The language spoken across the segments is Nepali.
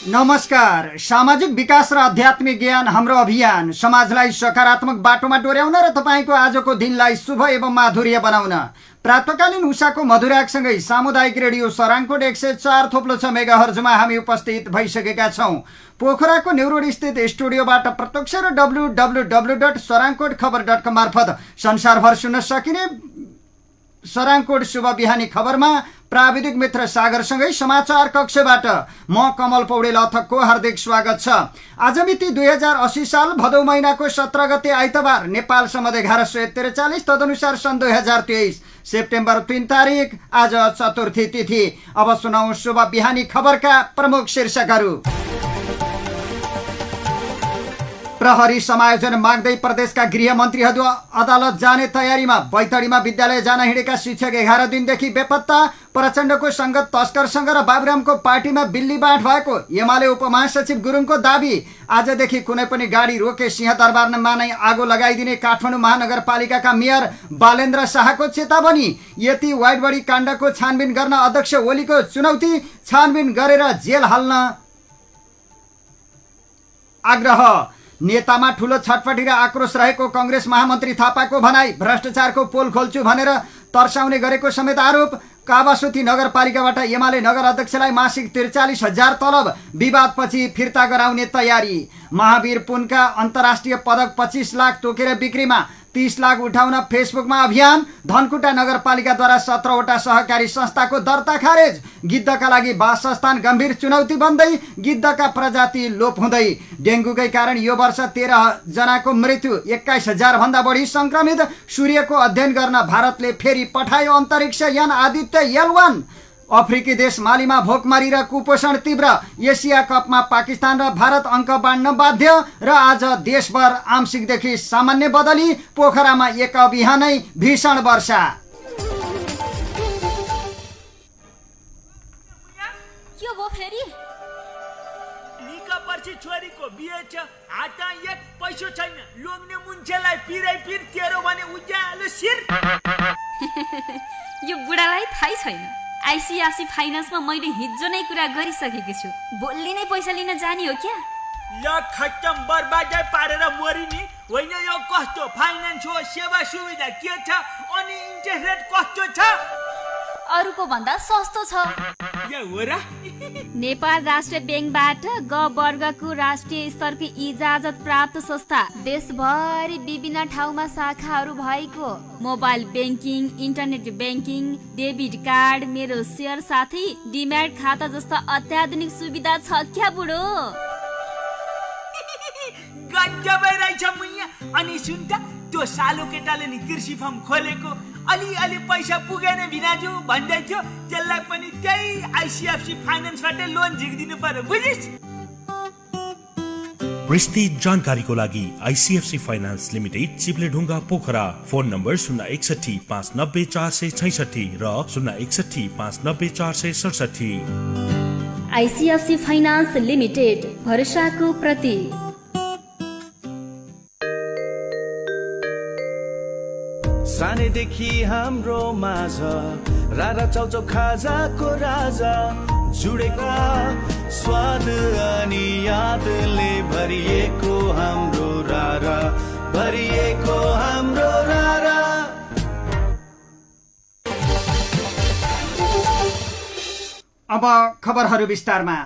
नमस्कार। सामाजिक विकास र आध्यात्मिक ज्ञान हाम्रो अभियान समाजलाई सकारात्मक बाटोमा डोर्याउन र तपाईँको आजको दिनलाई शुभ एवं माधुर्य बनाउन प्रातकालीन उषाको मधुरागसँगै सामुदायिक रेडियो सराङकोट 104.6 मेगाहर्जमा हामी उपस्थित भइसकेका छौं। पोखराको नेउरोड स्थित स्टुडियोबाट प्रत्यक्ष र www.sarangkotkhabar.com मार्फत संसारभर सुन्न सकिने सराङकोट शुभ बिहानी खबरमा प्राविधिक मित्र सागरसँगै समाचार कक्षबाट म कमल पौडेल अथकको हार्दिक स्वागत छ। आज मिति 2080 साल भदौ महिनाको 17 गते आइतबार, नेपाल सम्मत 1143, तदनुसार सन् 2023 सेप्टेम्बर 3 तारिक आज चतुर्थी तिथि। अब सुनौ शुभ बिहानी खबरका प्रमुख शीर्षकहरू। प्रहरी समायोजन माग्दै प्रदेशका गृहमन्त्रीहरू अदालत जाने तयारीमा। बैतडीमा विद्यालय जान हिँडेका शिक्षक 11 दिनदेखि बेपत्ता। प्रचण्डको संगत तस्करसँग र बाबुरामको पार्टीमा बिल्ली बाँड भएको एमाले उपमहासचिव गुरुङको दाबी। आजदेखि कुनै पनि गाडी रोके सिंहदरबारमा नै आगो लगाइदिने काठमाडौँ महानगरपालिकाका मेयर बालेन्द्र शाहको चेतावनी। यति वाइडबडी काण्डको छानबिन गर्न अध्यक्ष ओलीको चुनौती। छानबिन गरेर जेल हाल्न आग्रह। नेतामा ठूलो छटपटी र आक्रोश रहेको कांग्रेस महामन्त्री थापाको भनाई। भ्रष्टाचारको पोल खोल्छु भनेर तर्साउने गरेको समेत आरोप। कावासुती नगरपालिकाबाट एमाले नगर अध्यक्षलाई मासिक 43,000 तलब विवादपछि फिर्ता गराउने तयारी। महावीर पुनका अन्तर्राष्ट्रिय पदक 25 लाख तोकेर बिक्रीमा। 30 लाख उठाउन फेसबुकमा अभियान। धनकुटा नगरपालिकाद्वारा 17वटा सहकारी संस्थाको दर्ता खारेज। गिद्धका लागि वासस्थान गम्भीर चुनौती बन्दै, गिद्धका प्रजाति लोप हुँदै। डेङ्गुकै कारण यो वर्ष 13 जनाको मृत्यु, 21,000 भन्दा बढी संक्रमित। सूर्यको अध्ययन गर्न भारतले फेरि पठायो अन्तरिक्ष यान आदित्य L1। अफ्रिकी देश मालीमा भोकमरी र कुपोषण तीव्र। एसिया कपमा पाकिस्तान र भारत अङ्क बाँड्न बाध्य। र आज देशभर आंशिकदेखि सामान्य बदली। पोखरामा एक बिहानै भीषण वर्षा। के भयो फेरि? निका पर्छि छोरीको बिहे छ, हातमा एक पैसो छैन। लोग्ने मुन्छेलाई पिरै पिर तेरो भने उज्यालो शिर। यो बुढालाई थाहै छैन। आइसिआरसी फाइनान्समा मैले हिजो नै कुरा गरिसकेको छु। बोल्ली नै पैसा लिन जाने हो क्या? ल खत्तम, बर्बादै पारेर मरिनी होइन। यो कस्तो फाइनान्स हो? सेवा सुविधा के छ अनि इन्ट्रेस्ट रेट कस्तो छ? अरूको भन्दा सस्तो छ। या हो र? नेपाल राष्ट्रिय ब्याङ्कबाट ग वर्गको राष्ट्रिय स्तरको इजाजत प्राप्त संस्था। देशभरि विभिन्न ठाउँमा शाखाहरू भएको। Mobile banking, internet banking, debit card, मेरो सेयर साथै डिम्याट खाता जस्ता अत्याधुनिक सुविधा छ क्या बुढो? गजबै रहेछ मुइया। अनि सुन त, त्यो सालो केटाले नि कृषि फार्म खोलेको, अलि पैसा पुगेन भिनाजु भन्दै थियो। त्यसलाई पनि त्यही आइसिएफसी फाइनान्सबाट लोन झिकिदिनु पर्यो, बुझिस्? विस्तृत जानकारीको लागि ICFC finance limited, Chipledhunga, Pokhara. Phone number 061 590 466 र 061 590 467। आइसिएफसी फाइनान्स लिमिटेड, भरोसाको प्रतीक। सानैदेखि हाम्रो माझ रारा चाउचाउ खाजाको राजा जुडेका स्वाद अनि यादले भरिएको हाम्रो रारा, भरिएको हाम्रो रारा। अब खबरहरू विस्तारमा।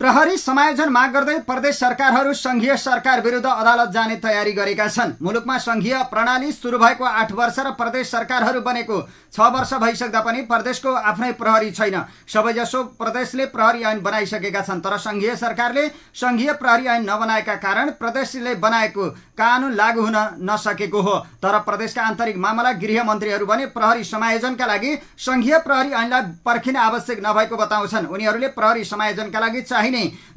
प्रहरी समायोजन माग गर्दै प्रदेश सरकारहरू संघीय सरकार विरुद्ध अदालत जाने तयारी गरेका छन्। मुलुकमा संघीय प्रणाली सुरु भएको 8 वर्ष र प्रदेश सरकारहरू बनेको 6 वर्ष भइसक्दा पनि प्रदेशको आफ्नै प्रहरी छैन। सबैजसो प्रदेशले प्रहरी ऐन बनाइसकेका छन्, तर संघीय सरकारले संघीय प्रहरी ऐन नबनाएका कारण प्रदेशले बनाएको कानून लागू हुन नसकेको हो। तर प्रदेशका आन्तरिक मामला गृह मन्त्रीहरू भने प्रहरी समायोजनका लागि संघीय प्रहरी ऐनलाई पर्खिन आवश्यक नभएको बताउँछन्। उनीहरूले प्रहरी समायोजनका लागि चाहिने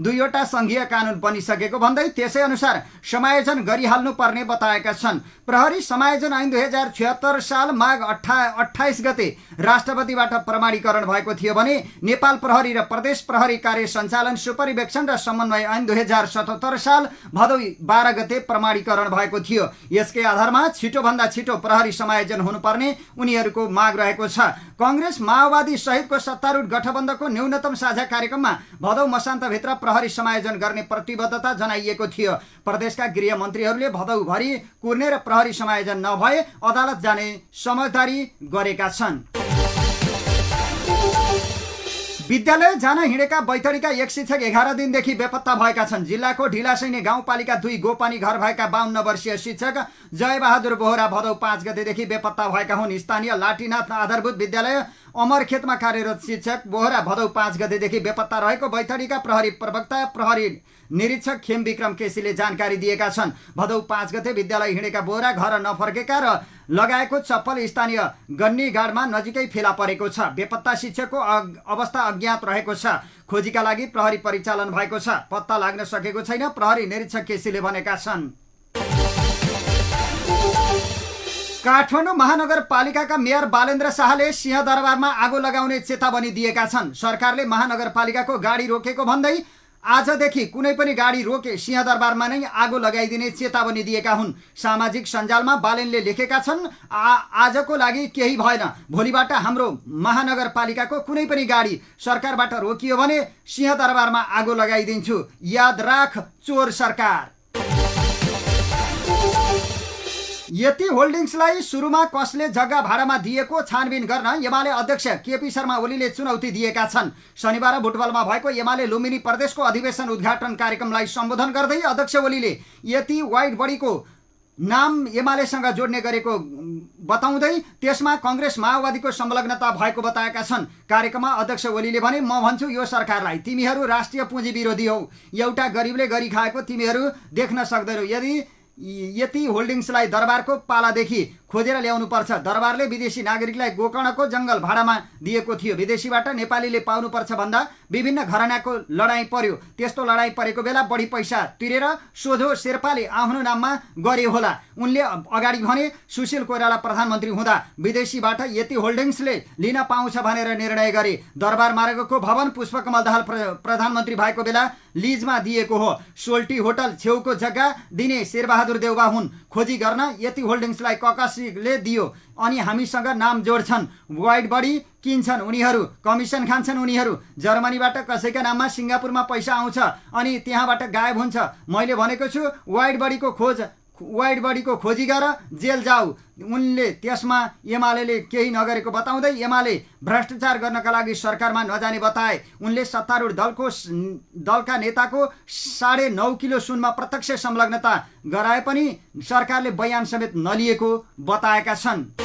2वटा संघीय कानून बनिसकेको भन्दै त्यसै अनुसार समायोजन गरिहाल्नु पर्ने बताएका छन्। प्रहरी समायोजन ऐन 2076 साल माघ 28 गते राष्ट्रपतिबाट प्रमाणीकरण भएको थियो भने नेपाल प्रहरी र प्रदेश प्रहरी कार्य सञ्चालन, सुपरिवेक्षण र समन्वय ऐन 2077 साल भदौ 12 गते प्रमाणीकरण भएको थियो। यसकै आधारमा छिटोभन्दा छिटो प्रहरी समायोजन हुनुपर्ने उनीहरूको माग रहेको छ। कांग्रेस, माओवादी सहितको सत्तारूढ गठबन्धनको न्यूनतम साझा कार्यक्रममा भदौ मसान्त सप्ताहन्तभित्र प्रहरी समायोजन गर्ने प्रतिबद्धता जनाइएको थियो। प्रदेशका गृह मन्त्रीहरूले भदौभरि कुर्ने र प्रहरी समायोजन नभए अदालत जाने समझदारी गरेका छन्। विद्यालय जान हिँडेका बैतडीका एक शिक्षक 11 दिनदेखि बेपत्ता भएका छन्। जिल्लाको ढिलासैनी गाउँपालिका 2 गोपानी घर भएका 52 वर्षीय शिक्षक जयबहादुर बोहरा भदौ 5 गतेदेखि बेपत्ता भएका हुन्। स्थानीय लाठीनाथ आधारभूत विद्यालय अमरखेतमा कार्यरत शिक्षक बोहरा भदौ 5 गतेदेखि बेपत्ता रहेको बैतडीका प्रहरी प्रवक्ता प्रहरी निरीक्षक खेम विक्रम केसीले जानकारी दिएका छन्। भदौ 5 गते विद्यालय हिँडेका बोहरा घर नफर्केका र लगाएको चप्पल स्थानीय गन्नीगाडमा नजिकै फेला परेको छ। बेपत्ता शिक्षकको अवस्था अज्ञात रहेको छ। खोजीका लागि प्रहरी परिचालन भएको छ। पत्ता लाग्न सकेको छैन, प्रहरी निरीक्षक केसीले भनेका छन्। काठमाडौँ महानगरपालिकाका मेयर बालेन्द्र शाहले सिंहदरबारमा आगो लगाउने चेतावनी दिएका छन्। सरकारले महानगरपालिकाको गाडी रोकेको भन्दै आजदेखि कुनै पनि गाडी रोके सिंहदरबारमा नै आगो लगाइदिने चेतावनी दिएका हुन्। सामाजिक सञ्जालमा बालेनले लेखेका छन्, आजको लागि केही भएन, भोलिबाट हाम्रो महानगरपालिकाको कुनै पनि गाडी सरकारबाट रोकियो भने सिंहदरबारमा आगो लगाइदिन्छु, याद राख चोर सरकार। यति होल्डिङ्सलाई सुरुमा कसले जग्गा भाडामा दिएको छानबिन गर्न एमाले अध्यक्ष केपी शर्मा ओलीले चुनौती दिएका छन्। शनिबार बुटवलमा भएको एमाले लुम्बिनी प्रदेशको अधिवेशन उद्घाटन कार्यक्रमलाई सम्बोधन गर्दै अध्यक्ष ओलीले यति वाइड बडीको नाम एमालेसँग जोड्ने गरेको बताउँदै त्यसमा कांग्रेस माओवादीको संलग्नता भएको बताएका छन्। कार्यक्रममा अध्यक्ष ओलीले भने, म भन्छु यो सरकारलाई, तिमीहरू राष्ट्रिय पुँजी विरोधी हौ, एउटा गरिबले गरी खाएको तिमीहरू देख्न सक्दैनौ। यति होल्डिङ्सलाई दरबारको पालादेखि खोजेर ल्याउनु पर्छ। दरबारले विदेशी नागरिकलाई गोकर्णको जंगल भाडामा दिएको थियो। विदेशीबाट नेपालीले पाउनुपर्छ भन्दा विभिन्न घरानाको लडाईँ पर्यो। त्यस्तो लडाईँ परेको बेला बढी पैसा तिरेर सोझो शेर्पाले आफ्नो नाममा गरे होला। उनले अगाडि भने सुशील कोइराला प्रधानमन्त्री हुँदा विदेशीबाट यति होल्डिङ्सले लिन पाउँछ भनेर निर्णय गरे। दरबार मार्गको भवन पुष्पकमल दाहाल प्रधानमन्त्री भएको बेला लिजमा दिएको हो। सोल्टी होटल छेउको जग्गा दिने शेरबहादुर देउबा हुन्। खोजी गर्न यति होल्डिङ्सलाई ककासीले दियो अनि हामीसँग नाम जोड्छन्। वाइड बडी किन्छन् उनीहरू, कमिसन खान्छन् उनीहरू। जर्मनीबाट कसैका नाममा सिङ्गापुरमा पैसा आउँछ अनि त्यहाँबाट गायब हुन्छ। मैले भनेको छु वाइड बडीको खोजी गर, जेल जाऊ। उनले त्यसमा एमाले केही नगरेको बताउँदै एमाले भ्रष्टाचार गर्नका लागि सरकारमा नजाने बताए। उनले सत्तारूढ दलका नेताको 9.5 किलो सुनमा प्रत्यक्ष संलग्नता गराए पनि सरकारले बयान समेत नलिएको बताएका छन्।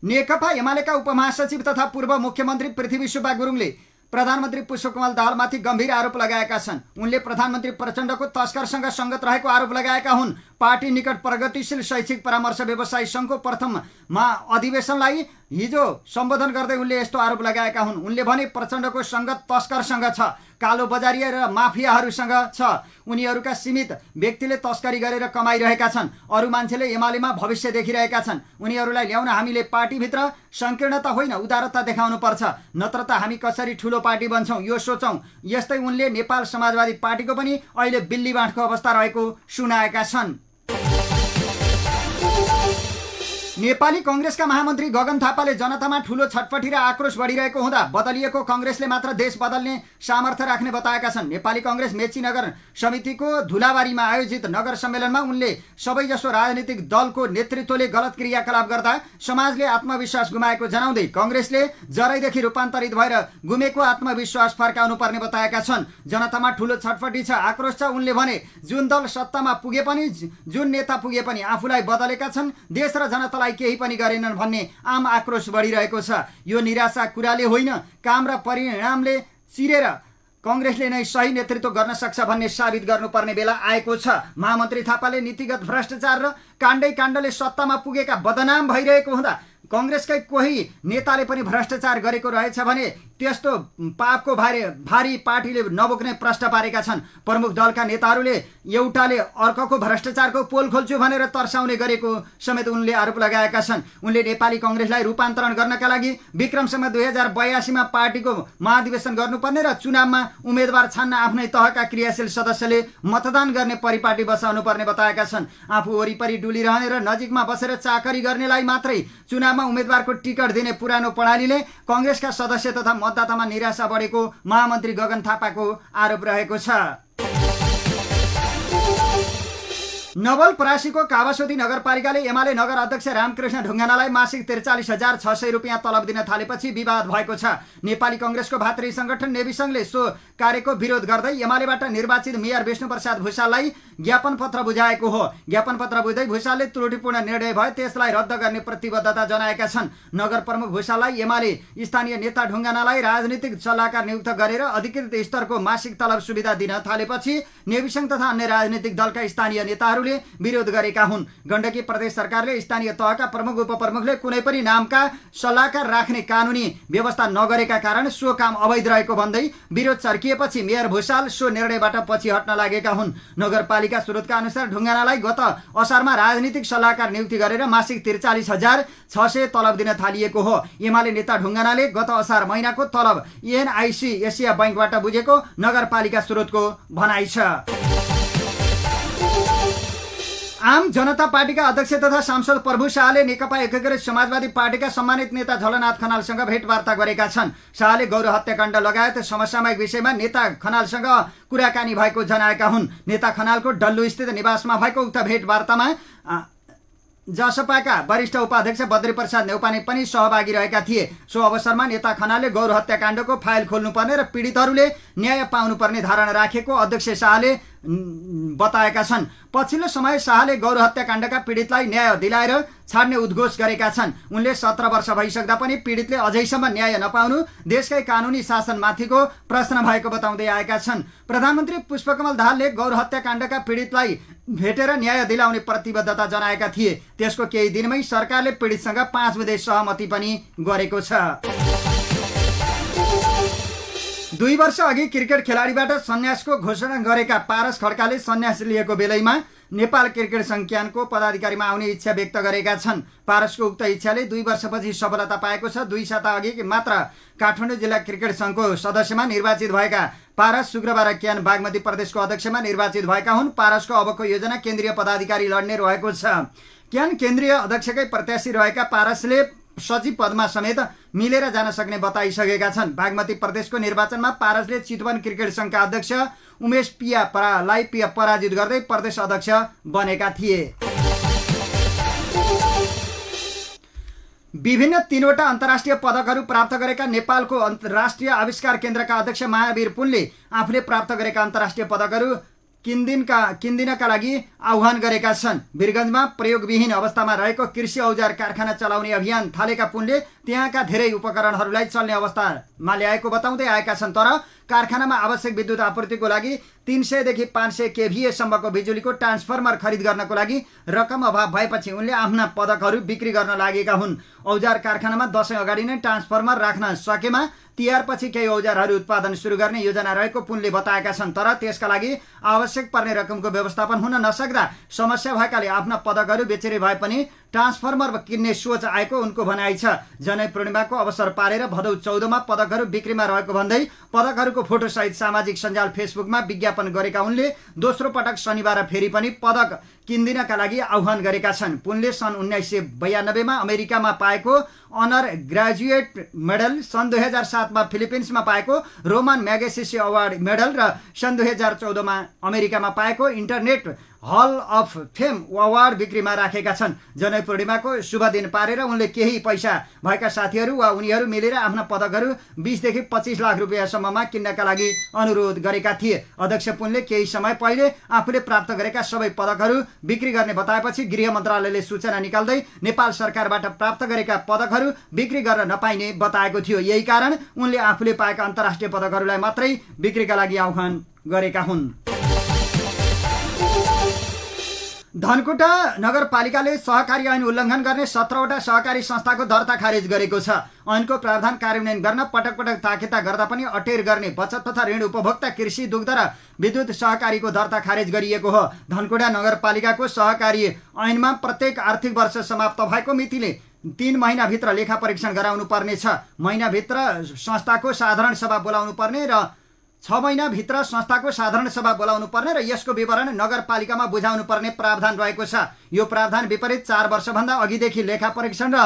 नेकपा एमालेका उपमहासचिव तथा पूर्व मुख्यमन्त्री पृथ्वी सुब्बा गुरुङले प्रधानमन्त्री पुष्पकमल दाहालमाथि गम्भीर आरोप लगाएका छन्। उनले प्रधानमन्त्री प्रचण्डको तस्करसँग सङ्गत रहेको आरोप लगाएका हुन्। पार्टी निकट प्रगतिशील शैक्षिक परामर्श व्यवसायी सङ्घको प्रथम अधिवेशनलाई हिजो सम्बोधन गर्दै उनले यस्तो आरोप लगाएका हुन्। उनले भने, प्रचण्डको सङ्गत तस्करसँग छ, कालो बजारिया र माफियाहरूसँग छ। उनीहरूका सीमित व्यक्तिले तस्करी गरेर कमाइरहेका छन्। अरू मान्छेले एमालेमा भविष्य देखिरहेका छन्। उनीहरूलाई ल्याउन हामीले पार्टीभित्र संकीर्णता होइन, उदारता देखाउनुपर्छ, नत्र त हामी कसरी ठुलो पार्टी बन्छौँ यो सोचौँ। यस्तै उनले नेपाल समाजवादी पार्टीको पनि अहिले बिल्ली बाँठको अवस्था रहेको सुनाएका छन्। नेपाली कांग्रेसका महामन्त्री गगन थापाले जनतामा ठूलो छटपटी र आक्रोश बढिरहेको हुँदा बदलिएको कांग्रेसले मात्र देश बदल्ने सामर्थ्य राख्ने बताएका छन्। नेपाली कांग्रेस मेची नगर समितिको धुलाबारीमा आयोजित नगर सम्मेलनमा उनले सबैजसो राजनीतिक दलको नेतृत्वले गलत क्रियाकलाप गर्दा समाजले आत्मविश्वास गुमाएको जनाउँदै कांग्रेसले जरैदेखि रूपान्तरित भएर गुमेको आत्मविश्वास फर्काउनु पर्ने बताएका छन्। जनतामा ठूलो छटपटी छ, आक्रोश छ। उनले भने, जुन दल सत्तामा पुगे पनि, जुन नेता पुगे पनि आफूलाई बदलेका छन्, देश र जनतालाई केही पनि गरेनन् भन्ने आम आक्रोश बढिरहेको छ। यो निराशा कुराले होइन, काम र परिणामले चिरेर कांग्रेसले नै सही नेतृत्व गर्न सक्छ भन्ने साबित गर्नुपर्ने बेला आएको छ। महामन्त्री थापाले नीतिगत भ्रष्टाचार र काण्डले सत्तामा पुगेका बदनाम भइरहेको हुँदा कांग्रेसकै कोही नेताले पनि भ्रष्टाचार गरेको रहेछ भने त्यस्तो पापको भारी पार्टीले नबोक्ने प्रश्न पारेका छन्। प्रमुख दलका नेताहरूले एउटाले अर्कोको भ्रष्टाचारको पोल खोल्छु भनेर तर्साउने गरेको समेत उनले आरोप लगाएका छन्। उनले नेपाली कांग्रेसलाई रूपान्तरण गर्नका लागि विक्रमसम्म 2082 मा पार्टीको महाधिवेशन गर्नुपर्ने र चुनावमा उम्मेदवार छान्न आफ्नै तहका क्रियाशील सदस्यले मतदान गर्ने परिपाटी बसाउनु पर्ने बताएका छन्। आफू वरिपरि डुलिरहने र नजिकमा बसेर चाकरी गर्नेलाई मात्रै चुनावमा उम्मेदवारको टिकट दिने पुरानो प्रणालीले कांग्रेसका सदस्य तथा मतदातामा निराशा बढेको महामन्त्री गगन थापाको आरोप रहेको छ। नवलपरासीको कावासोती नगरपालिकाले एमाले नगर अध्यक्ष रामकृष्ण ढुङ्गानालाई मासिक 43,600 रुपियाँ तलब दिन थालेपछि विवाद भएको छ। नेपाली कङ्ग्रेसको भातृ संगठन नेविसङ्घले सो कार्यको विरोध गर्दै एमालेबाट निर्वाचित मेयर विष्णुप्रसाद भुषाललाई ज्ञापन पत्र बुझाएको हो। ज्ञापन पत्र बुझ्दै भुषालले त्रुटिपूर्ण निर्णय भए त्यसलाई रद्द गर्ने प्रतिबद्धता जनाएका छन्। नगर प्रमुख भुषाललाई एमाले स्थानीय नेता ढुङ्गानालाई राजनीतिक सल्लाहकार नियुक्त गरेर अधिकृत स्तरको मासिक तलब सुविधा दिन थालेपछि नेविसङ्घ तथा अन्य राजनीतिक दलका स्थानीय नेताहरूले विरोध गरेका हुन्। गण्डकी प्रदेश सरकारले स्थानीय तहका प्रमुख उपप्रमुखले कुनै पनि नामका सल्लाहकार राख्ने कानुनी व्यवस्था नगरेका कारण सो काम अवैध रहेको भन्दै विरोध चर्किएपछि मेयर भुषाल सो निर्णयबाट पछि हट्न लागेका हुन्। नगरपालिका स्रोतका अनुसार ढुङ्गानालाई गत असारमा राजनीतिक सल्लाहकार नियुक्ति गरेर मासिक 43,600 तलब दिन थालिएको हो। एमाले नेता ढुङ्गानाले गत असार महिनाको तलब एनआइसी एसिया बैंकबाट बुझेको नगरपालिका स्रोतको भनाइ छ। आम जनता पार्टीका अध्यक्ष तथा सांसद प्रभु शाहले नेकपा एकीकृत समाजवादी पार्टीका सम्मानित नेता झलनाथ खनालसँग भेटवार्ता गरेका छन्। शाहले गौर हत्याकाण्ड लगायत समसामयिक विषयमा नेता खनालसँग कुराकानी भएको जनाएका हुन्। नेता खनालको डल्लु स्थित निवासमा भएको उक्त भेटवार्तामा जसपाका वरिष्ठ उपाध्यक्ष बद्री प्रसाद नेउपाने पनि सहभागी रहेका थिए। सो अवसरमा नेता खनालले गौर हत्याकाण्डको फाइल खोल्नुपर्ने र पीडितहरूले न्याय पाउनुपर्ने धारणा राखेको अध्यक्ष शाहले बताएका छन्। पछिल्लो समय शाहले गौर हत्याकाण्डका पीडितलाई न्याय दिलाएर छाड्ने उद्घोष गरेका छन्। उनले 17 वर्ष भइसक्दा पनि पीडितले अझैसम्म न्याय नपाउनु देशकै कानुनी शासनमाथिको प्रश्न भएको बताउँदै आएका छन्। प्रधानमन्त्री पुष्पकमल दाहालले गौर हत्याकाण्डका पीडितलाई भेटेर न्याय दिलाउने प्रतिबद्धता जनाएका थिए। त्यसको केही दिनमै सरकारले पीडितसँग 5 बुँदे सहमति पनि गरेको छ। 2 वर्ष अघि क्रिकेट खेलाडीबाट सन्यासको घोषणा गरेका पारस खड्काले सन्यास लिएको बेलैमा नेपाल क्रिकेट संज्ञानको पदाधिकारीमा आउने इच्छा व्यक्त गरेका छन्। पारसको उक्त इच्छाले 2 वर्षपछि सफलता पाएको छ। 2 साता अघि मात्र काठमाडौँ जिल्ला क्रिकेट संघको सदस्यमा निर्वाचित भएका पारस शुक्रबार क्यान बागमती प्रदेशको अध्यक्षमा निर्वाचित भएका हुन्। पारसको अबको योजना केन्द्रीय पदाधिकारी लड्ने रहेको छ। क्यान केन्द्रीय अध्यक्षकै प्रत्याशी रहेका पारसले सचिव पदमा समेत मिलेर जान सक्ने बताइसकेका छन्। बागमती प्रदेशको निर्वाचनमा पारसले चितवन क्रिकेट संघका अध्यक्ष उमेश पियापरालाई पराजित गर्दै प्रदेश अध्यक्ष बनेका थिए। विभिन्न 3वटा अन्तर्राष्ट्रिय पदकहरू प्राप्त गरेका नेपालको राष्ट्रिय आविष्कार केन्द्रका अध्यक्ष महावीर पुनले आफूले प्राप्त गरेका अन्तर्राष्ट्रिय पदकहरू किन्दिनका लागि आह्वान गरेका छन्। वीरगञ्जमा प्रयोगविहीन अवस्थामा रहेको कृषि औजार कारखाना चलाउने अभियान थालेका पुनले त्यहाँका धेरै उपकरणहरूलाई चल्ने अवस्थामा ल्याएको बताउँदै आएका छन्। तर कारखानामा आवश्यक विद्युत आपूर्तिको लागि 300 देखि 500 केभीए सम्मको बिजुलीको ट्रान्सफर्मर खरिद गर्नको लागि रकम अभाव भएपछि उनले आफ्ना पदकहरू बिक्री गर्न लागेका हुन्। औजार कारखानामा दशैं अगाडि नै ट्रान्सफर्मर राख्न सकेमा तिहारपछि केही औजारहरू उत्पादन सुरु गर्ने योजना रहेको पुनले बताएका छन्। तर त्यसका लागि आवश्यक पर्ने रकमको व्यवस्थापन हुन नसक्दा समस्या भएकाले आफ्ना पदकहरू बेचेर भए पनि ट्रान्सफर्मर किन्ने सोच आएको उनको भनाइ छ। जनै पूर्णिमाको अवसर पारेर भदौ 14 मा पदकहरू बिक्रीमा रहेको भन्दै पदकहरूको फोटोसहित सामाजिक सञ्जाल फेसबुकमा विज्ञापन गरेका उनले दोस्रो पटक शनिबार फेरि पनि पदक किन्दिनका लागि आह्वान गरेका छन्। पुनले सन् 1992 मा अमेरिकामा पाएको अनर ग्रेजुएट मेडल, सन् 2007 मा फिलिपिन्समा पाएको रोमन म्यागेसेसे अवार्ड मेडल र सन् 2014 मा अमेरिकामा पाएको internet hall of fame award बिक्रीमा राखेका छन्। जनै पूर्णिमाको शुभ दिन पारेर उनले केही पैसा भएका साथीहरू वा उनीहरू मिलेर आफ्ना पदकहरू 20 देखि 25 लाख रुपियाँसम्ममा किन्नका लागि अनुरोध गरेका थिए। अध्यक्ष पुनले केही समय पहिले आफूले प्राप्त गरेका सबै पदकहरू बिक्री गर्ने बताएपछि गृह मन्त्रालयले सूचना निकाल्दै नेपाल सरकारबाट प्राप्त गरेका पदकहरू बिक्री गर्न नपाइने बताएको थियो। यही कारण उनले आफूले पाएका अन्तर्राष्ट्रिय पदकहरूलाई मात्रै बिक्रीका लागि आह्वान गरेका हुन्। धनकुटा नगरपालिकाले सहकारी ऐन उल्लङ्घन गर्ने 17वटा सहकारी संस्थाको दर्ता खारेज गरेको छ। ऐनको प्रावधान कार्यान्वयन गर्न पटक पटक ताकेता गर्दा पनि अटेर गर्ने बचत तथा ऋण उपभोक्ता कृषि दुग्ध र विद्युत सहकारीको दर्ता खारेज गरिएको हो। धनकुटा नगरपालिकाको सहकारी ऐनमा प्रत्येक आर्थिक वर्ष समाप्त भएको मितिले 3 महिनाभित्र लेखा परीक्षण गराउनु पर्नेछ। महिनाभित्र संस्थाको साधारण सभा बोलाउनु पर्ने र 6 महिनाभित्र संस्थाको साधारण सभा बोलाउनु पर्ने र यसको विवरण नगरपालिकामा बुझाउनु पर्ने प्रावधान रहेको छ। यो प्रावधान विपरीत 4 वर्षभन्दा अघिदेखि लेखा परीक्षण र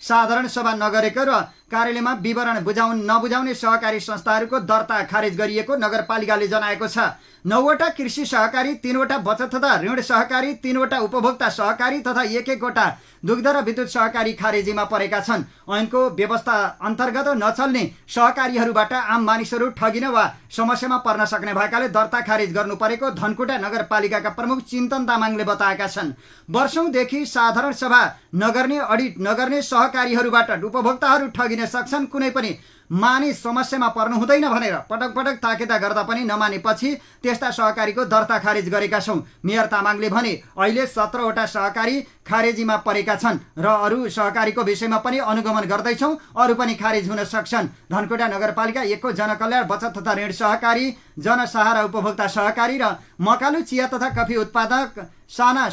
साधारण सभा नगरेको र कार्यालयमा विवरण नबुझाउने सहकारी संस्थाहरूको दर्ता खारेज गरिएको नगरपालिकाले जनाएको छ। 9वटा कृषि सहकारी, 3वटा बचत तथा ऋण सहकारी, 3वटा उपभोक्ता सहकारी तथा 1-1वटा दुग्ध र विद्युत सहकारी खारेजीमा परेका छन्। ऐनको व्यवस्था अन्तर्गत नचल्ने सहकारीहरूबाट आम मानिसहरू ठगिन वा समस्यामा पर्न सक्ने भएकाले दर्ता खारेज गर्नु परेको धनकुटा नगरपालिकाका प्रमुख चिन्तन तामाङले बताएका छन्। वर्षौंदेखि साधारण सभा नगर्ने, अडिट नगर्ने सहकारीहरूबाट उपभोक्ताहरू ठगिन सक्छन्, कुनै पनि मानिस समस्यामा पर्नु हुँदैन भनेर पटक पटक ताकेता गर्दा पनि नमानेपछि त्यस्ता सहकारीको दर्ता खारेज गरेका छौं। मेयर तामाङले भने अहिले 17वटा सहकारी खारेजीमा परेका छन् र अरू सहकारीको विषयमा पनि अनुगमन गर्दैछौं, अरू पनि खारेज हुन सक्छन्। धनकुटा नगरपालिका 1 को जनकल्याण, बचत तथा ऋण सहकारी, जनसहारा उपभोक्ता सहकारी र मकालु चिया तथा कफी उत्पादक साना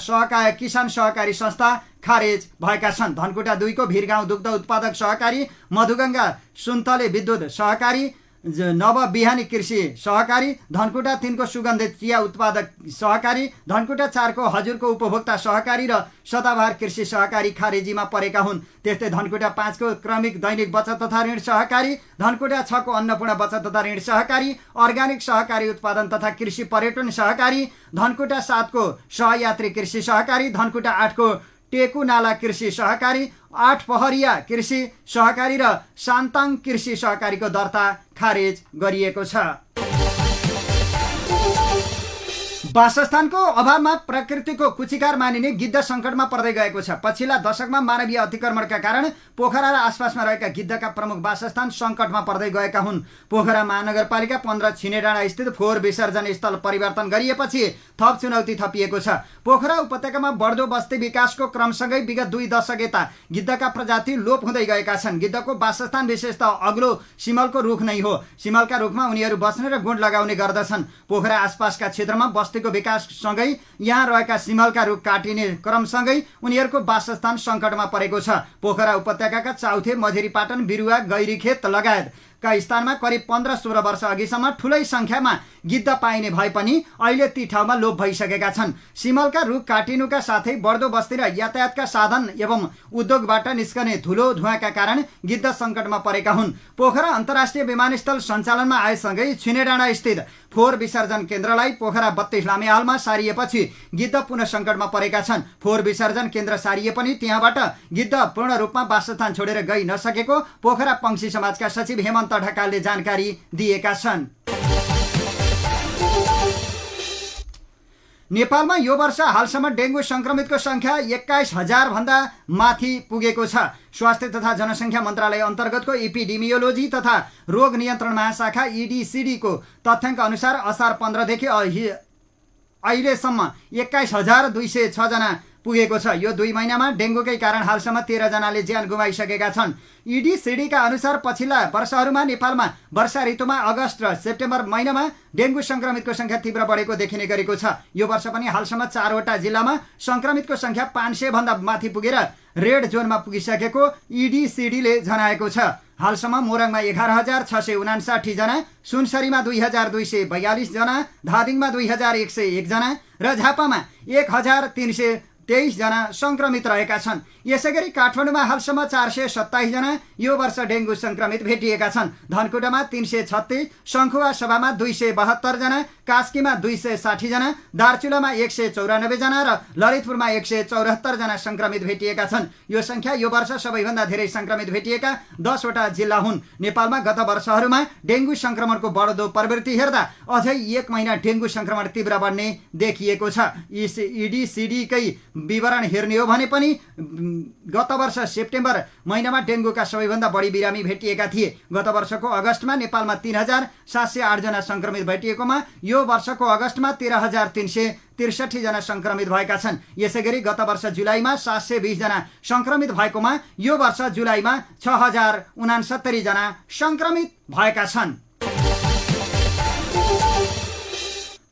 किसान सहकारी संस्था खारेज भएका छन्। धनकुटा 2 को भिरगाउँ दुग्ध उत्पादक सहकारी, मधुगंगा सुन्तले विद्युत सहकारी, नवबिहानी कृषि सहकारी, धनकुटा 3 को सुगन्धित चिया उत्पादक सहकारी, धनकुटा 4 को हजुरको उपभोक्ता सहकारी र सदाबहार कृषि सहकारी खारेजीमा परेका हुन्। त्यस्तै धनकुटा 5 को क्रमिक दैनिक बचत तथा ऋण सहकारी, धनकुटा 6 को अन्नपूर्ण बचत तथा ऋण सहकारी, अर्ग्यानिक सहकारी उत्पादन तथा कृषि पर्यटन सहकारी, धनकुटा 7 को सहयात्री कृषि सहकारी, धनकुटा 8 को टेकु नाला कृषि सहकारी, 8 पहरिया कृषि सहकारी र शान्ताङ कृषि सहकारीको दर्ता खारेज गरिएको छ। वासस्थानको अभावमा प्रकृतिको कुचिकार मानिने गिद्ध सङ्कटमा पर्दै गएको छ। पछिल्ला दशकमा मानवीय अतिक्रमणका कारण पोखरा र आसपासमा रहेका गिद्धका प्रमुख वासस्थान सङ्कटमा पर्दै गएका हुन्। पोखरा महानगरपालिका 15 छिनेडाँडा स्थित फोहोर विसर्जन स्थल परिवर्तन गरिएपछि थप चुनौती थपिएको छ। पोखरा उपत्यकामा बढ्दो बस्ती विकासको क्रमसँगै विगत 2 दशक यता गिद्धका प्रजाति लोप हुँदै गएका छन्। गिद्धको वासस्थान विशेषतः अग्लो सिमलको रुख नै हो। सिमलका रुखमा उनीहरू बस्ने र गुँड लगाउने गर्दछन्। पोखरा आसपासका क्षेत्रमा बस्तीको विकाससँगै यहाँ रहेका सिमलका रुख काटिने क्रमसँगै उनीहरूको वासस्थान सङ्कटमा परेको छ। पोखरा उपत्यकाका चाउथे, मझेरीपाटन, बिरुवा, गैरीखेत लगायत का स्थानमा करिब 15-16 वर्ष अघिसम्म ठुलै संख्यामा गिद्ध पाइने भए पनि अहिले ती ठाउँमा लोप भइसकेका छन्। सिमलका रुख काटिनुका साथै बढ्दो बस्ती र यातायातका साधन एवं उद्योगबाट निस्कने धुलो धुवाँका कारण गिद्ध सङ्कटमा परेका हुन्। पोखरा अन्तर्राष्ट्रिय विमानस्थल सञ्चालनमा आएसँगै छिनेडाँडा स्थित फोहोर विसर्जन केन्द्रलाई पोखरा 32 लामेहालमा सारिएपछि गिद्ध पुनः सङ्कटमा परेका छन्। फोहोर विसर्जन केन्द्र सारिए पनि त्यहाँबाट गिद्ध पूर्ण रूपमा वासस्थान छोडेर गइ नसकेको पोखरा पंक्षी समाजका सचिव हेमन्त ढकालले जानकारी दिएका छन्। नेपालमा यो वर्ष हालसम्म डेङ्गु संक्रमितको संख्या 21,000 भन्दा माथि पुगेको छ। स्वास्थ्य तथा जनसङ्ख्या मन्त्रालय अन्तर्गतको एपिडेमियोलोजी तथा रोग नियन्त्रण महाशाखा EDCD को तथ्याङ्क अनुसार असार 15 देखि अहिलेसम्म 21,206 जना पुगेको छ। यो 2 महिनामा डेङ्गुकै कारण हालसम्म 13 जनाले ज्यान गुमाइसकेका छन्। EDCD का अनुसार पछिल्ला वर्षहरूमा नेपालमा वर्षा ऋतुमा अगस्त र सेप्टेम्बर महिनामा डेङ्गु संक्रमितको संख्या तीव्र बढेको देखिने गरेको छ। यो वर्ष पनि हालसम्म 4 वटा जिल्लामा संक्रमितको संख्या 500 भन्दा माथि पुगेर रेड जोनमा पुगिसकेको EDCD ले जनाएको छ। हालसम्म मोरङमा 11,659 जना, सुनसरीमा 2,242 जना, धादिङमा 2,101 जना र झापामा 1,323 जना संक्रमित रहेका छन्। यसैगरी काठमाडौँमा हालसम्म 427 जना यो वर्ष डेङ्गु संक्रमित भेटिएका छन्। धनकुटामा 336, शङ्खुवा सभामा 272 जना, कास्कीमा 260 जना, दार्चुलामा 194 जना र ललितपुरमा 174 जना संक्रमित भेटिएका छन्। यो संख्या यो वर्ष सबैभन्दा धेरै संक्रमित भेटिएका 10 वटा जिल्ला हुन्। नेपालमा गत वर्षहरूमा डेङ्गु संक्रमणको बढ्दो प्रवृत्ति हेर्दा अझै 1 महिना डेङ्गु संक्रमण तीव्र बढ्ने देखिएको छ। EDCD कै विवरण हेर्ने हो भने पनि गत वर्ष सेप्टेम्बर महिनामा डेङ्गुका सबैभन्दा बढी बिरामी भेटिएका थिए। गत वर्षको अगस्तमा नेपालमा 3,708 जना संक्रमित भेटिएकोमा यो वर्षको अगस्तमा 13,363 जना संक्रमित भएका छन्। यसैगरी गत वर्ष जुलाईमा 720 जना संक्रमित भएकोमा यो वर्ष जुलाईमा 6,069 जना संक्रमित भएका छन्।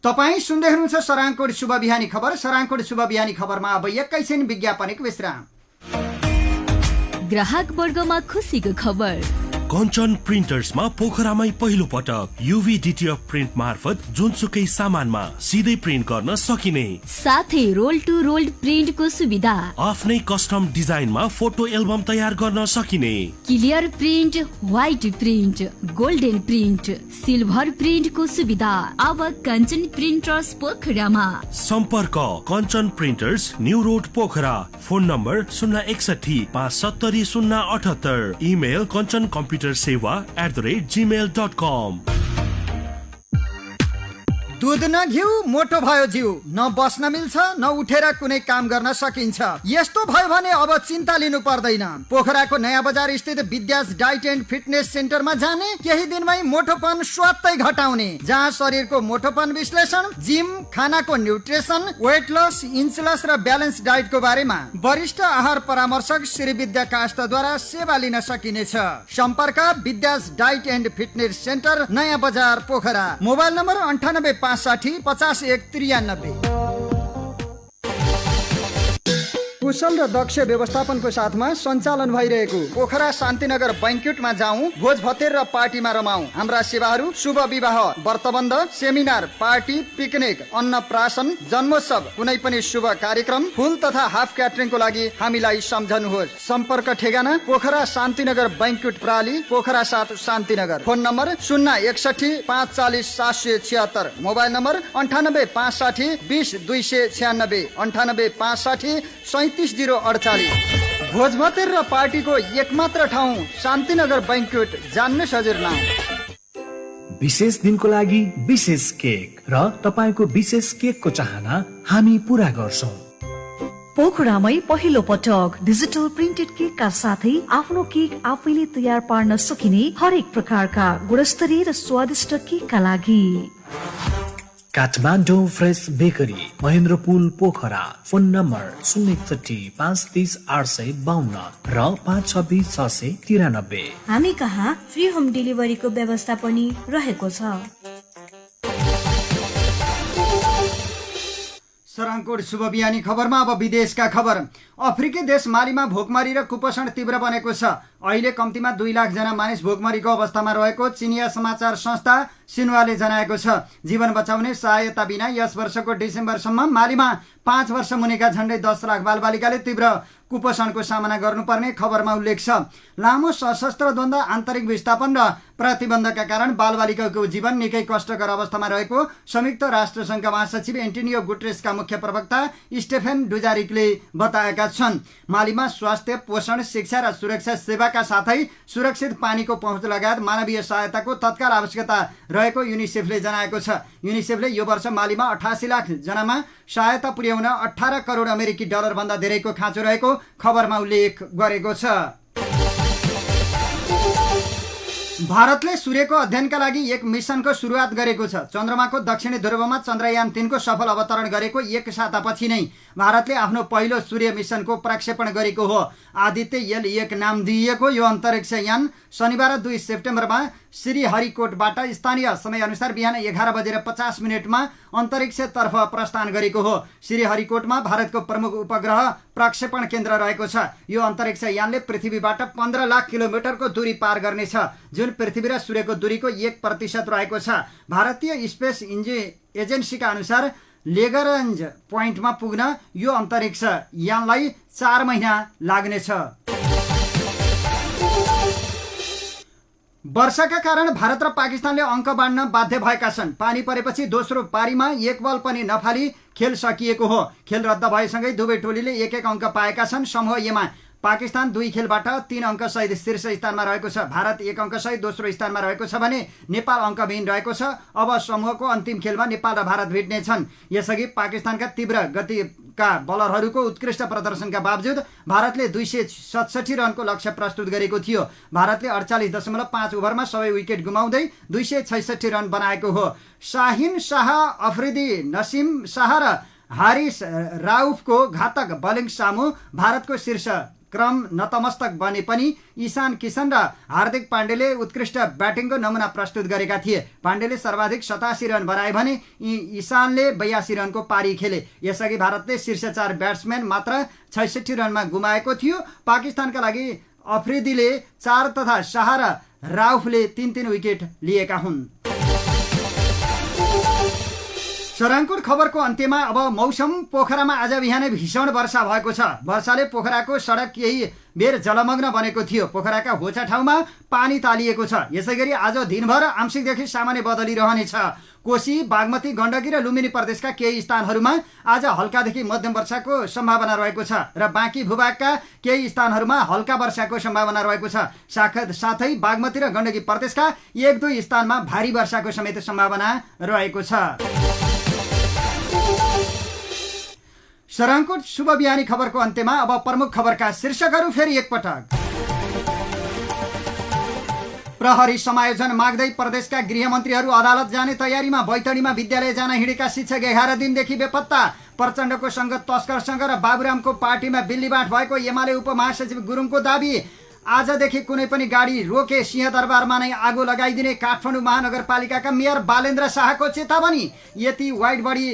तपाईँ सुन्दै हुनुहुन्छ सराङकोट शुभ बिहानी खबर। सराङकोट शुभ बिहानी खबरमा अब एकैछिन विज्ञापनिक विश्राम। ग्राहक वर्गमा खुसीको खबर। कञ्चन प्रिन्टर्समा पोखरामै पहिलो पटक युभी डिटिएफ प्रिन्ट मार्फत जुनसुकै सामानमा सिधै प्रिन्ट गर्न सकिने, साथै रोल टु रोल प्रिन्टको सुविधा, आफ्नै कस्टम डिजाइनमा फोटो एल्बम तयार गर्न सकिने, clear print, white print, golden print, silver प्रिन्टको सुविधा अब कञ्चन प्रिन्टर्स पोखरामा। सम्पर्क Kanchan printers, new road Pokhara. Phone number 061 570 078, email Kanchan computer सेवा@gmail.com। दूध न घिउ मोटो भयो जिउ, न बस्न मिल्छ न उठेर कुनै काम गर्न सकिन्छ। यस्तो भयो भने अब चिन्ता लिनु पर्दैन। पोखराको नयाँ बजार स्थित विद्यास डाइट एन्ड फिटनेस सेन्टरमा जाने, केही दिनमै मोटोपन स्वात्तै घटाउने, जहाँ शरीरको मोटोपन विश्लेषण, जिम, खानाको न्युट्रिसन, वेट लस, इन्सुलस र ब्यालेन्स डाइटको बारेमा वरिष्ठ आहार परामर्शक श्री विद्या काष्ठद्वारा सेवा लिन सकिनेछ। सम्पर्क विद्यास डाइट एन्ड फिटनेस सेन्टर, नयाँ बजार पोखरा। Mobile number 98 65 50 193। कुशल र दक्ष व्यवस्थापनको साथमा सञ्चालन भइरहेको पोखरा शान्तिनगर बैंक्वेटमा जाउँ, भोज भतेर र पार्टीमा रमाउँ। हाम्रा सेवाहरू शुभ विवाह, व्रतबन्ध, सेमिनार, पार्टी, पिकनिक, अन्नप्राशन, जन्मोत्सव, कुनै पनि शुभ कार्यक्रम, फुल तथा हाफ क्याटरिङको लागि हामीलाई सम्झनुहोस्। सम्पर्क ठेगाना पोखरा शान्तिनगर बैंक्वेट प्राली, Pokhara 7 Shantinagar. Phone number 061 540 776, mobile number 98 560 20 296, 98 560 37 048। भोज भतेर र पार्टीको एकमात्र ठाउँ शान्तिनगर बैंक्वेट, जान्नुहोस् हजुर नाम। विशेष दिनको लागि विशेष केक र तपाईको विशेष केकको चाहना हामी पूरा गर्छौं। पोखरामै पहिलो पटक डिजिटल प्रिन्टेड केकका साथै आफ्नो केक आफैले तयार पार्न सकिने हरेक प्रकारका गुणस्तरीय र स्वादिष्ट केकका लागि Kathmandu fresh bakery, Mahendrapul Pokhara. Phone number 061 530 852 र 526 693। हामी कहाँ फ्री होम डेलिभरीको व्यवस्था पनि रहेको छ। सराङकोट शुभ बिहानी खबरमा अब विदेशका खबर। अफ्रिकी देश मालीमा भोकमरी र कुपोषण तीव्र बनेको छ। अहिले कम्तीमा 2 लाख जना मानिस भोकमरीको अवस्थामा रहेको चिनिया समाचार संस्था सिन्हुवाले जनाएको छ। जीवन बचाउने सहायता बिना यस वर्षको डिसेम्बरसम्म मालीमा 5 वर्ष मुनिका झण्डै 10 लाख बालबालिकाले तीव्र कुपोषणको सामना गर्नुपर्ने खबरमा उल्लेख छ। लामो सशस्त्र द्वन्द, आन्तरिक विस्थापन र प्रतिबन्धका कारण बालबालिकाको जीवन निकै कष्टकर अवस्थामा रहेको संयुक्त राष्ट्र संघका महासचिव एन्टोनियो गुटेरेसका मुख्य प्रवक्ता स्टेफेन डुजारिकले बताएका छन्। मालीमा स्वास्थ्य, पोषण, शिक्षा र सुरक्षा सेवाका साथै सुरक्षित पानीको पहुँच लगायत मानवीय सहायताको तत्काल आवश्यकता रहेको युनिसेफले जनाएको छ। युनिसेफले यो वर्ष मालीमा 88 लाख जनामा सहायता पुर्याउन 18 करोड अमेरिकी डलर भन्दा धेरैको खाँचो रहेको खबरमा उल्लेख गरेको छ। भारतले सूर्यको अध्ययनका लागि एक मिसनको सुरुवात गरेको छ। चन्द्रमाको दक्षिणी ध्रुवमा चन्द्रयान 3 को सफल अवतरण गरेको एक सातापछि नै भारतले आफ्नो पहिलो सूर्य मिसनको प्रक्षेपण गरेको हो। आदित्य L1 नाम दिइएको यो अन्तरिक्ष यान शनिबार 2 सेप्टेम्बरमा श्रीहरिकोटबाट स्थानीय समयअनुसार बिहान 11:50 अन्तरिक्षतर्फ प्रस्थान गरेको हो। श्रीहरिकोटमा भारतको प्रमुख उपग्रह प्रक्षेपण केन्द्र रहेको छ। यो अन्तरिक्ष यानले पृथ्वीबाट 15 लाख किलोमिटरको दूरी पार गर्नेछ, जुन पृथ्वी र सूर्यको दूरीको 1% रहेको छ। भारतीय स्पेस एजेन्सीका अनुसार लेगरन्ज पोइन्टमा पुग्न यो अन्तरिक्ष यानलाई 4 महिना लाग्नेछ। वर्षाका कारण भारत र पाकिस्तानले अङ्क बाँड्न बाध्य भएका छन्। पानी परेपछि दोस्रो पारीमा एक बल पनि नफाली खेल सकिएको हो। खेल रद्द भएसँगै दुवै टोलीले 1-1 अङ्क पाएका छन्। समूह एमा पाकिस्तान 2 खेलबाट 3 अङ्क सहित शीर्ष स्थानमा रहेको छ। भारत 1 अङ्क सहित दोस्रो स्थानमा रहेको छ भने नेपाल अङ्कविहीन रहेको छ। अब समूहको अन्तिम खेलमा नेपाल र भारत भिड्नेछन्। यसअघि पाकिस्तानका तीव्र गतिका बलरहरूको उत्कृष्ट प्रदर्शनका बावजुद भारतले 267 रनको लक्ष्य प्रस्तुत गरेको थियो। भारतले 48.5 ओभरमा सबै विकेट गुमाउँदै 266 रन बनाएको हो। शाहिन शाह, अफरिदी, नसिम शाह र हारिस राउफको घातक बलिङ सामु भारतको शीर्ष क्रम नतमस्तक बने पनि ईशान किशन र हार्दिक पाण्डेले उत्कृष्ट ब्याटिङको नमुना प्रस्तुत गरेका थिए। पाण्डेले सर्वाधिक 87 रन बनाए भने ईशानले 82 रनको पारी खेले। यसअघि भारतले शीर्ष 4 ब्याट्सम्यान मात्र 66 रनमा गुमाएको थियो। पाकिस्तानका लागि अफरिदीले 4 तथा शाह र राउफले 3 विकेट लिएका हुन्। सराङकोट खबरको अन्त्यमा अब मौसम। पोखरामा आज बिहानै भीषण वर्षा भएको छ। वर्षाले पोखराको सडक केही बेर जलमग्न बनेको थियो। पोखराका होचा ठाउँमा पानी तालिएको छ। यसैगरी आज दिनभर आंशिकदेखि सामान्य बदली रहनेछ। कोशी, बागमती, गण्डकी र लुम्बिनी प्रदेशका केही स्थानहरूमा आज हल्कादेखि मध्यम वर्षाको सम्भावना रहेको छ र बाँकी भूभागका केही स्थानहरूमा हल्का वर्षाको सम्भावना रहेको छ। साथै बागमती र गण्डकी प्रदेशका 1-2 स्थानमा भारी वर्षाको समेत सम्भावना रहेको छ। सराङकोट शुभ बिहानी खबरको अन्त्यमा अब प्रमुख खबरका शीर्षकहरू फेरि एकपटक। प्रहरी समायोजन माग्दै प्रदेशका गृहमन्त्रीहरू अदालत जाने तयारीमा। बैतडीमा विद्यालय जान हिँडेका शिक्षक 11 दिनदेखि बेपत्ता। प्रचण्डको सङ्गत तस्करसँग र बाबुरामको पार्टीमा बिल्लीबाँड भएको एमाले उपमहासचिव गुरुङको दाबी। आजदेखि कुनै पनि गाडी रोके सिंहदरबारमा नै आगो लगाइदिने काठमाडौँ महानगरपालिकाका मेयर बालेन्द्र शाहको चेतावनी। यति वाइड बडी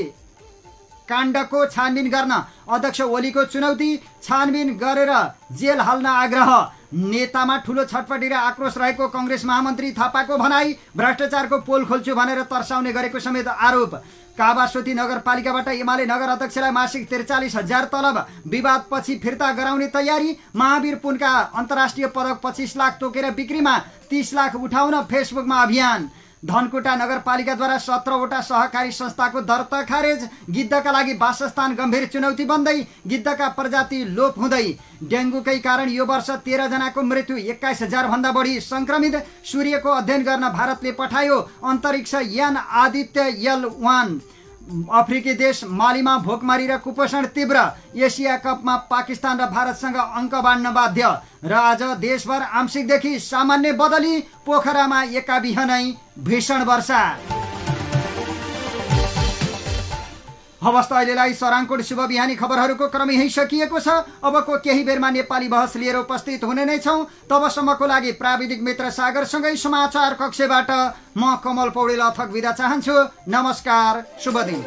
काण्डको छानबिन गर्न अध्यक्ष ओलीको चुनौती। छानबिन गरेर जेल हाल्न आग्रह। नेतामा ठूलो छटपटी र आक्रोश रहेको कांग्रेस महामन्त्री थापाको भनाई। भ्रष्टाचारको पोल खोल्छु भनेर तर्साउने गरेको समेत आरोप। कावासोती नगरपालिकाबाट एमाले नगर अध्यक्षलाई मासिक 43,000 तलब। विवादपछि फिर्ता गराउने तयारी। महावीर पुनका अन्तर्राष्ट्रिय पदक 25 लाख तोकेर बिक्रीमा। 30 लाख उठाउन फेसबुकमा अभियान। धनकुटा नगरपालिकाद्वारा 17वटा सहकारी संस्थाको दर्ता खारेज। गिद्धका लागि वासस्थान गम्भीर चुनौती बन्दै। गिद्धका प्रजाति लोप हुँदै। डेङ्गुकै कारण यो वर्ष 13 जनाको मृत्यु। 21,000 भन्दा बढी संक्रमित। सूर्यको अध्ययन गर्न भारतले पठायो अन्तरिक्ष यान आदित्य L1। अफ्रिकी देश मालीमा भोकमरी र कुपोषण तीव्र। एसिया कपमा पाकिस्तान र भारतसँग अङ्क बाँड्न बाध्य। र आज देशभर आंशिकदेखि सामान्य बदली। पोखरामा एका बिहानै भीषण वर्षा। हवस् त अहिलेलाई सराङकोट शुभ बिहानी खबरहरूको क्रम यही सकिएको छ। अबको केही बेरमा नेपाली बहस लिएर उपस्थित हुने नै छौँ। तबसम्मको लागि प्राविधिक मित्र सागरसँगै समाचार कक्षबाट म कमल पौडेल अथक बिदा चाहन्छु। नमस्कार, शुभ दिन।